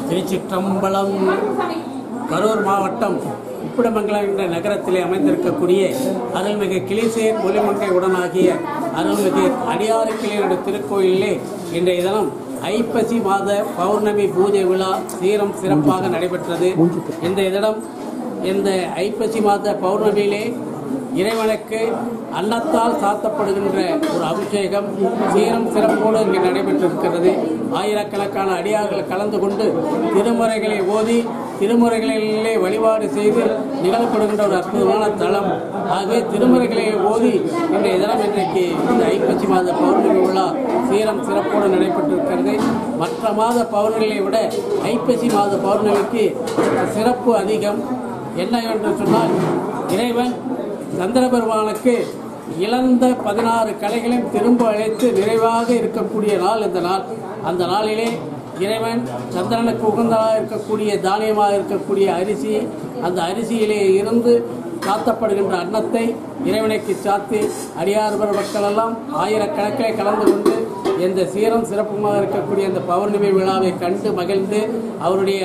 திருச்சிற்றம்பலம். கரூர் மாவட்டம் உப்பிடமங்கலம் என்ற நகரத்திலே அமைந்திருக்கக்கூடிய அருள்மிகு கிளிசேர் ஒளிமங்கை உடனாகிய அருள்மிகு அடியாறுக்கிளியனுடைய திருக்கோயிலே இன்றைய தினம் ஐப்பசி மாத பௌர்ணமி பூஜை விழா சீரம் சிறப்பாக நடைபெற்றது. இன்றைய தினம் இந்த ஐப்பசி மாத பௌர்ணமியிலே இறைவனுக்கு அன்னத்தால் சாத்தப்படுகின்ற ஒரு அபிஷேகம் சீரம் சிறப்போடு இங்கே நடைபெற்றிருக்கிறது. ஆயிரக்கணக்கான அடியார்கள் கலந்து கொண்டு திருமுறைகளை ஓதி திருமுறைகளிலே வழிபாடு செய்து நிகழப்படுகின்ற ஒரு அற்புதமான தலம். ஆகவே திருமுறைகளை ஓதி இன்றைய தினம் இன்றைக்கு இந்த ஐப்பசி மாத பௌர்ணமி விழா சீரம் சிறப்போடு நடைபெற்றிருக்கிறது. மற்ற மாத பௌர்ணமியை விட ஐப்பசி மாத பௌர்ணமிக்கு சிறப்பு அதிகம். என்ன என்று சொன்னால், இறைவன் சந்திரபெருமானுக்கு இழந்த 16 கலைகளையும் திரும்ப அழைத்து நிறைவாக இருக்கக்கூடிய நாள் இந்த நாள். அந்த நாளிலே இறைவன் சந்திரனுக்கு உகந்ததாக இருக்கக்கூடிய தானியமாக இருக்கக்கூடிய அரிசி, அந்த அரிசியிலே இருந்து சாத்தப்படுகின்ற அன்னத்தை இறைவனுக்கு சாத்தி அடியார் மக்கள் எல்லாம் ஆயிரக்கணக்கிலே கலந்து கொண்டு இந்த சீரம் சிறப்புமாக இருக்கக்கூடிய அந்த பௌர்ணமி விழாவை கண்டு மகிழ்ந்து அவருடைய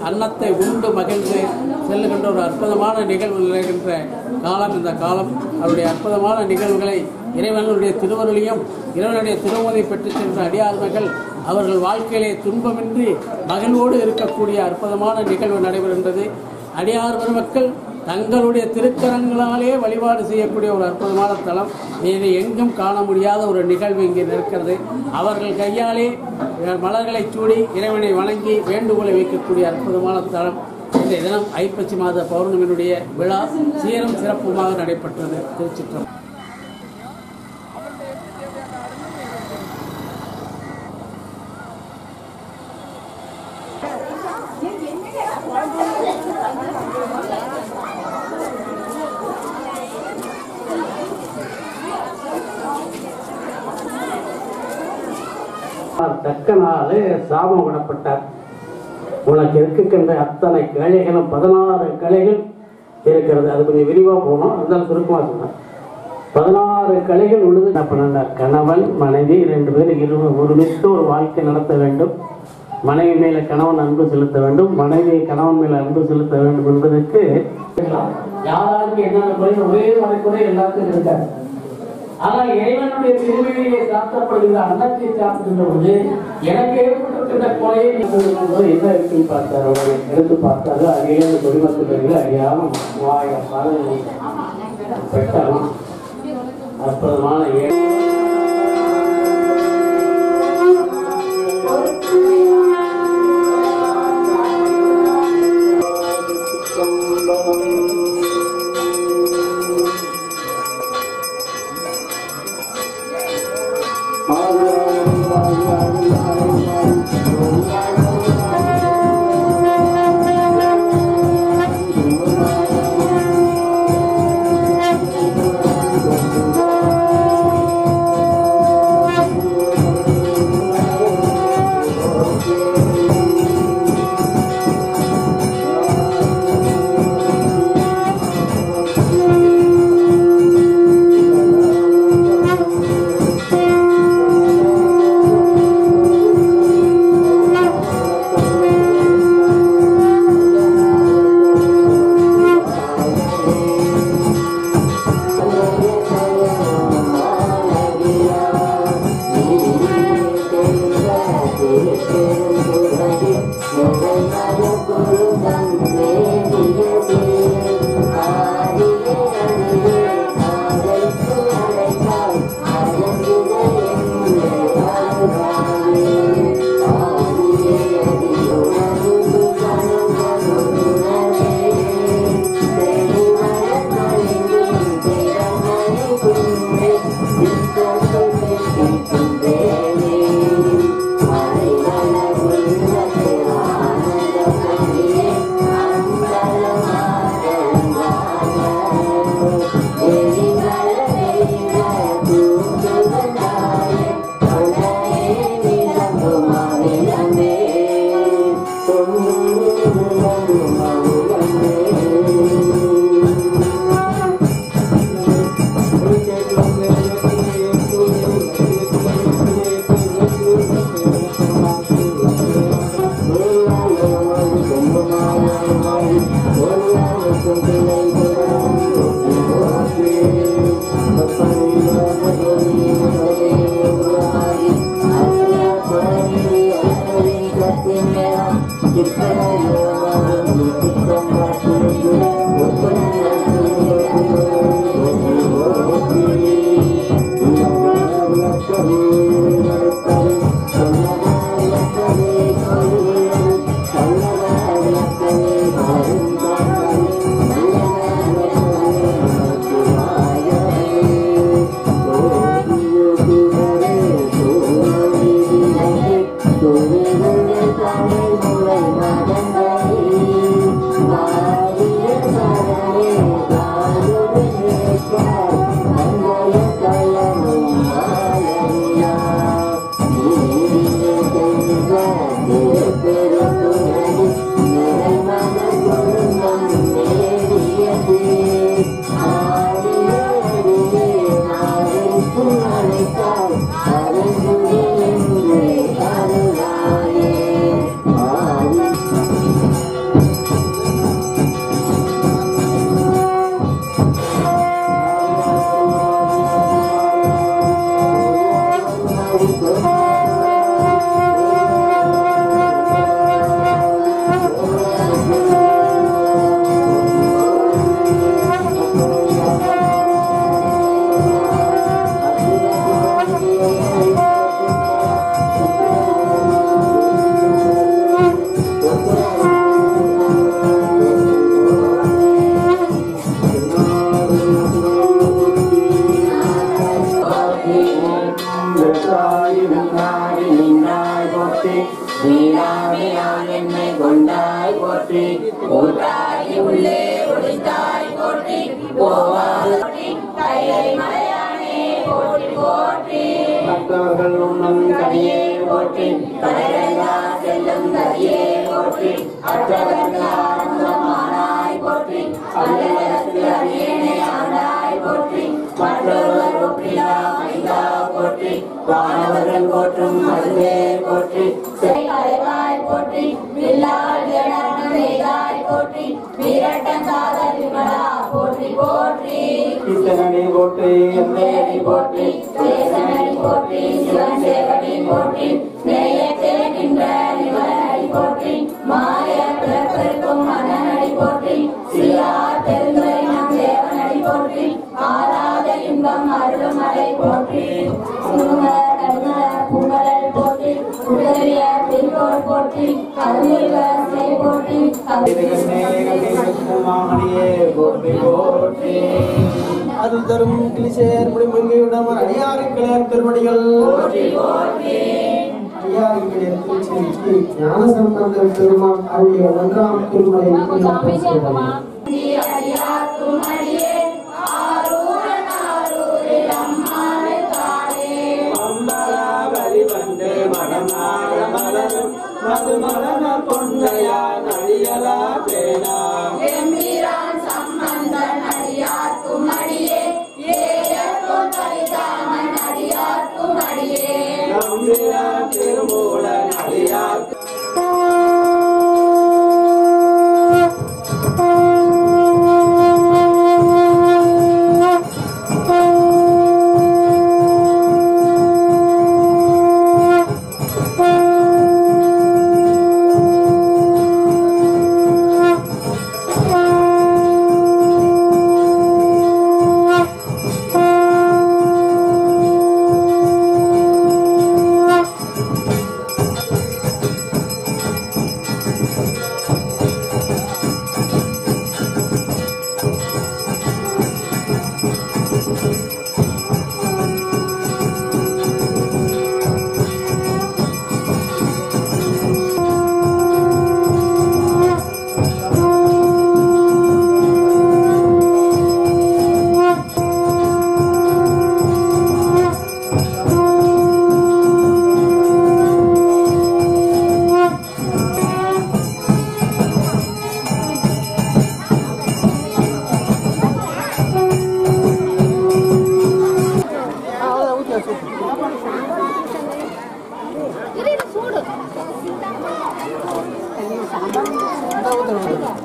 அன்னத்தை உண்டு மகிழ்ந்து செல்லுகின்ற ஒரு அற்புதமான நிகழ்வு நிகழ்கின்ற காலம் இந்த காலம். அவருடைய அற்புதமான நிகழ்வுகளை இறைவனுடைய திருவருளையும் இறைவனுடைய திருமதி பெற்று சென்ற அடியார்கள் அவர்கள் வாழ்க்கையிலே துன்பமின்றி மகிழ்வோடு இருக்கக்கூடிய அற்புதமான நிகழ்வு நடைபெறுகின்றது. அடியார் பெருமக்கள் தங்களுடைய திருக்கரங்களாலே வழிபாடு செய்யக்கூடிய ஒரு அற்புதமான தலம். இதை எங்கும் காண முடியாத ஒரு நிகழ்வு இங்கே இருக்கிறது. அவர்கள் கையாலே மலர்களை சூடி இறைவனை வணங்கி வேண்டுகோளை வைக்கக்கூடிய அற்புதமான தலம். இந்த தினம் ஐப்பசி மாத பௌர்ணமியினுடைய விழா சீரம் சிறப்புமாக நடைபெற்றது. திருச்சிற்றம்பலம். தக்க நாள் சாபம் விடப்பட்டார். உனக்கு இருக்கின்ற அத்தனை கிளைகளும் 16 கிளைகள் இருக்கிறது. அது கொஞ்சம் விரிவாக போகணும், இருந்தாலும் சுருக்கமாக சொன்னார். 16 கிளைகள் உள்ளது. என்ன பண்ணார்? கணவன் மனைவி 2 பேர் ஒருமித்து ஒரு வாழ்க்கை நடத்த வேண்டும். மனைவி மேல கணவன் அன்பு செலுத்த வேண்டும், மனைவியை கணவன் மேல அன்பு செலுத்த வேண்டும் என்பதற்கு யாராருக்கு என்னென்ன குறை ஒரே மனைக்குறை எல்லாத்துக்கும் இருக்காரு. ஆனால் இறைவனுடைய திருமணியை சாத்தப்படுகிற அன்னத்தை சாப்பிடுகின்ற பொழுது எனக்கு ஏற்பட்டிருக்கின்ற கொலையை என்ன இருக்குன்னு பார்த்தார். அவரை எடுத்து பார்த்தாரு. அடியே குடிமக்கள் அறியாமல் 3000 பாடல்களை பெற்றாலும் அற்புதமான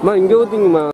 மா இங்கே ஊற்றிங்கம்மா.